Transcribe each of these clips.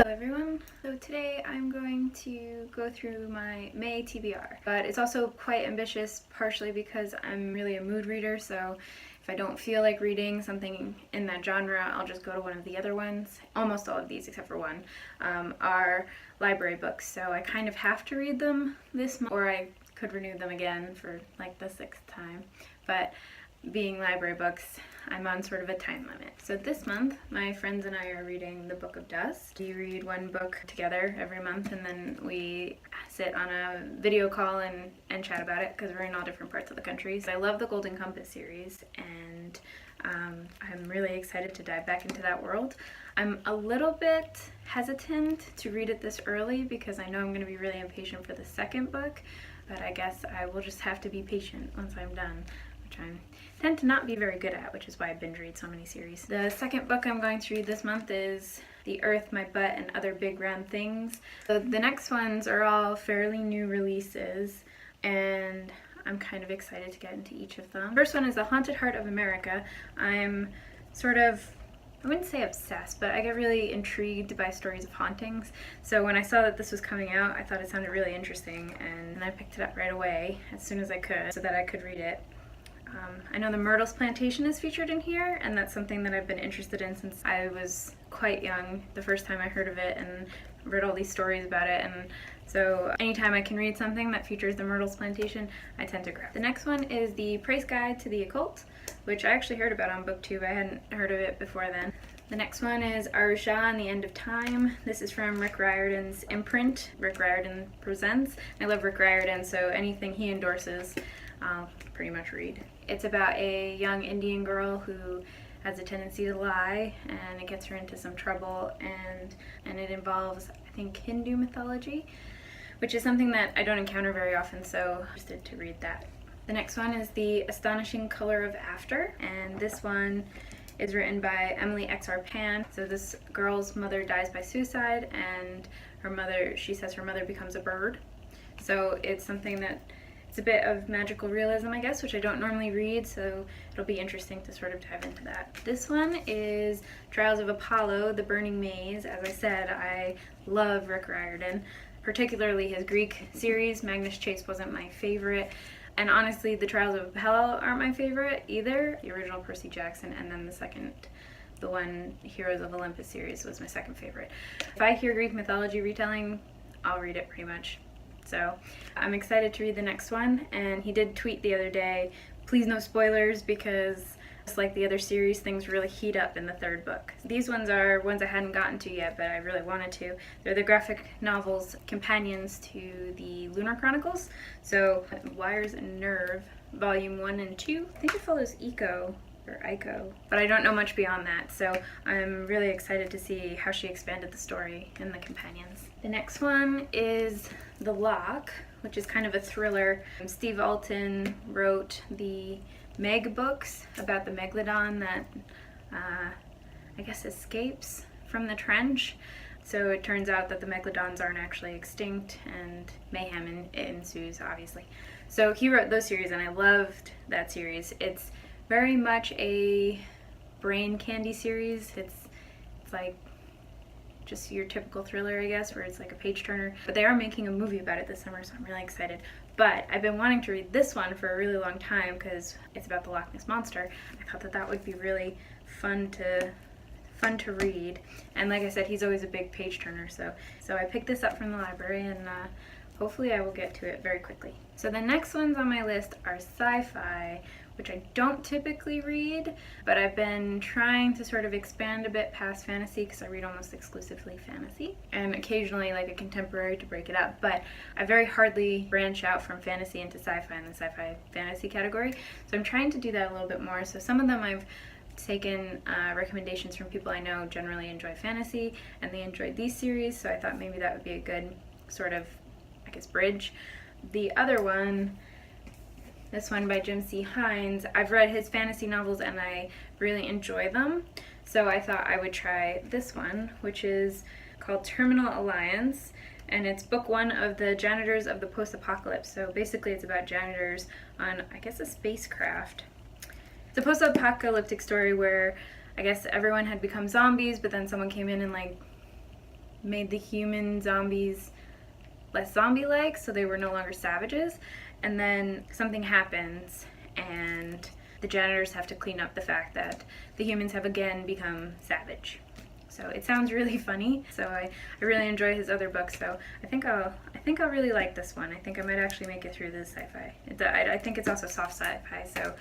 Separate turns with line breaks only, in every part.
Everyone. So today I'm going to go through my May TBR, but it's also quite ambitious partially because I'm really a mood reader, so if I don't feel like reading something in that genre, I'll just go to one of the other ones. Almost all of these, except for one, are library books, so I kind of have to read them this month, or I could renew them again for like the 6th time, but being library books, I'm on sort of a time limit. So this month, my friends and I are reading The Book of Dust. We read one book together every month, and then we sit on a video call and chat about it because we're in all different parts of the country. So I love the Golden Compass series, and I'm really excited to dive back into that world. I'm a little bit hesitant to read it this early because I know I'm going to be really impatient for the second book, but I guess I will just have to be patient once I'm done, which I tend to not be very good at, which is why I binge read so many series. The second book I'm going to read this month is The Earth, My Butt, and Other Big Round Things. So the next ones are all fairly new releases, and I'm kind of excited to get into each of them. First one is The Haunted Heart of America. I'm sort of, I wouldn't say obsessed, but I get really intrigued by stories of hauntings. So when I saw that this was coming out, I thought it sounded really interesting, and I picked it up right away as soon as I could so that I could read it. I know the Myrtle's Plantation is featured in here, and that's something that I've been interested in since I was quite young the first time I heard of it and read all these stories about it, and so anytime I can read something that features the Myrtle's Plantation, I tend to grab. The next one is The Price Guide to the Occult, which I actually heard about on BookTube. I hadn't heard of it before then. The next one is Arusha and the End of Time. This is from Rick Riordan's imprint, Rick Riordan Presents. I love Rick Riordan, so anything he endorses, I'll pretty much read. It's about a young Indian girl who has a tendency to lie, and it gets her into some trouble, and it involves, I think, Hindu mythology, which is something that I don't encounter very often, so I'm interested to read that. The next one is The Astonishing Color of After, and this one is written by Emily X.R. Pan. So this girl's mother dies by suicide, and she says her mother becomes a bird. So it's something that it's a bit of magical realism, I guess, which I don't normally read, so it'll be interesting to sort of dive into that. This one is Trials of Apollo, The Burning Maze. As I said, I love Rick Riordan, particularly his Greek series. Magnus Chase wasn't my favorite, and honestly, the Trials of Apollo aren't my favorite either. The original Percy Jackson, and then the one Heroes of Olympus series was my second favorite. If I hear Greek mythology retelling, I'll read it pretty much. So I'm excited to read the next one, and he did tweet the other day, please no spoilers, because just like the other series, things really heat up in the third book. These ones are ones I hadn't gotten to yet, but I really wanted to. They're the graphic novels companions to the Lunar Chronicles. So Wires and Nerve, Volume 1 and 2. I think it follows Ico, but I don't know much beyond that, so I'm really excited to see how she expanded the story in the companions. The next one is The Lock, which is kind of a thriller. Steve Alton wrote the Meg books about the megalodon that I guess escapes from the trench. So it turns out that the megalodons aren't actually extinct, and mayhem ensues, obviously. So he wrote those series, and I loved that series. It's very much a brain candy series. It's like just your typical thriller, I guess, where it's like a page turner. But they are making a movie about it this summer, so I'm really excited. But I've been wanting to read this one for a really long time because it's about the Loch Ness Monster. I thought that would be really fun to read. And like I said, he's always a big page turner, so I picked this up from the library, and hopefully I will get to it very quickly. So the next ones on my list are sci-fi, which I don't typically read, but I've been trying to sort of expand a bit past fantasy because I read almost exclusively fantasy, and occasionally like a contemporary to break it up, but I very hardly branch out from fantasy into sci-fi in the sci-fi fantasy category, so I'm trying to do that a little bit more. So some of them I've taken recommendations from people I know generally enjoy fantasy, and they enjoyed these series, so I thought maybe that would be a good sort of, I guess, bridge. The other one, this one by Jim C. Hines, I've read his fantasy novels and I really enjoy them, so I thought I would try this one, which is called Terminal Alliance, and it's book 1 of the Janitors of the Post-Apocalypse. So basically it's about janitors on, I guess, a spacecraft. It's a post-apocalyptic story where I guess everyone had become zombies, but then someone came in and like made the human zombies less zombie-like, so they were no longer savages. And then something happens, and the janitors have to clean up the fact that the humans have again become savage. So it sounds really funny. So I really enjoy his other books. So I think I'll really like this one. I think I might actually make it through this sci-fi. I think it's also soft sci-fi. So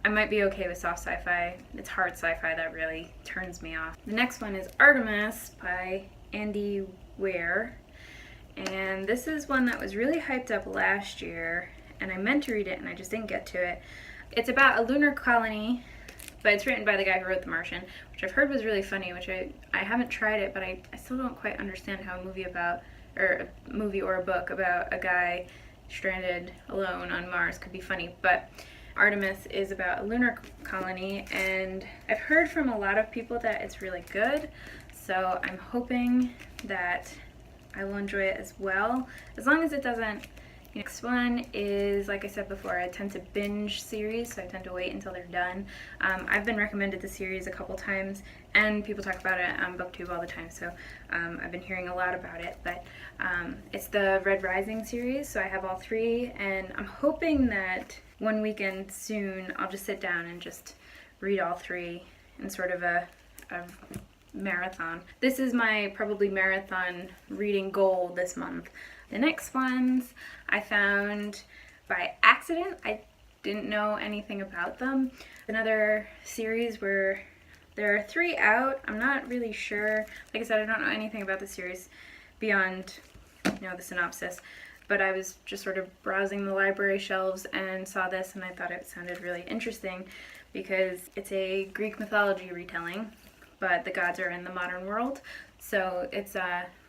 I might be okay with soft sci-fi. It's hard sci-fi that really turns me off. The next one is Artemis by Andy Weir. And this is one that was really hyped up last year, and I meant to read it and I just didn't get to it. It's about a lunar colony, but it's written by the guy who wrote The Martian, which I've heard was really funny, which I haven't tried it, but I still don't quite understand how a movie or a book about a guy stranded alone on Mars could be funny. But Artemis is about a lunar colony, and I've heard from a lot of people that it's really good, so I'm hoping that I will enjoy it as well, as long as it doesn't. Next one is, like I said before, I tend to binge series, so I tend to wait until they're done. I've been recommended the series a couple times, and people talk about it on BookTube all the time, so I've been hearing a lot about it. But it's the Red Rising series, so I have all three, and I'm hoping that one weekend soon I'll just sit down and just read all three in sort of a marathon. This is my probably marathon reading goal this month. The next ones I found by accident. I didn't know anything about them. Another series where there are 3 out. I'm not really sure. Like I said, I don't know anything about the series beyond, the synopsis. But I was just sort of browsing the library shelves and saw this, and I thought it sounded really interesting because it's a Greek mythology retelling, but the gods are in the modern world. So it's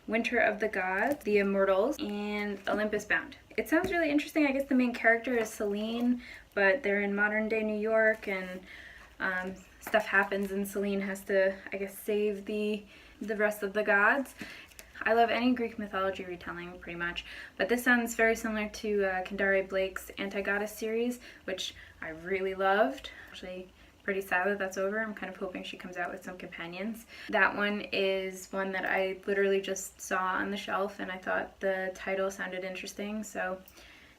Winter of the Gods, The Immortals, and Olympus Bound. It sounds really interesting. I guess the main character is Selene, but they're in modern day New York, and stuff happens, and Selene has to, I guess, save the rest of the gods. I love any Greek mythology retelling, pretty much, but this sounds very similar to Kendare Blake's Anti-Goddess series, which I really loved. Actually, pretty sad that that's over. I'm kind of hoping she comes out with some companions. That one is one that I literally just saw on the shelf, and I thought the title sounded interesting, so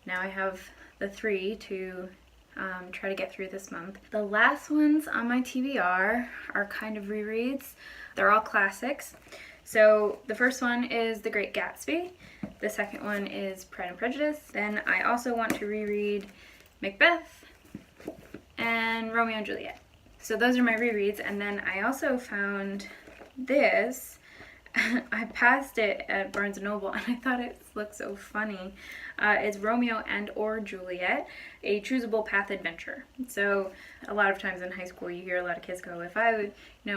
now I have the 3 to try to get through this month. The last ones on my TBR are kind of rereads. They're all classics. So the first one is The Great Gatsby. The second one is Pride and Prejudice. Then I also want to reread Macbeth and Romeo and Juliet. So those are my rereads. And then I also found this. I passed it at Barnes & Noble, and I thought it looked so funny. It's Romeo and or Juliet, a choosable path adventure. So a lot of times in high school you hear a lot of kids go, if I would,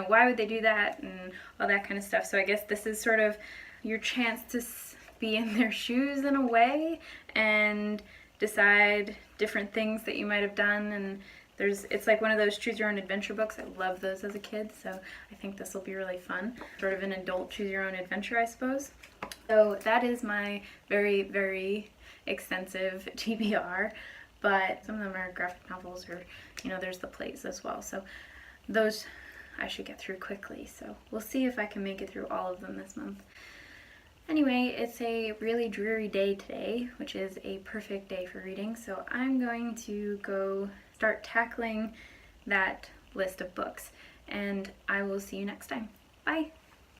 why would they do that, and all that kind of stuff. So I guess this is sort of your chance to be in their shoes in a way and decide different things that you might have done. And it's like one of those choose your own adventure books. I loved those as a kid, so I think this will be really fun. Sort of an adult choose your own adventure, I suppose. So that is my very, very extensive TBR, but some of them are graphic novels, or there's the plays as well. So those I should get through quickly. So we'll see if I can make it through all of them this month. Anyway, it's a really dreary day today, which is a perfect day for reading, so I'm going to go start tackling that list of books, and I will see you next time. Bye!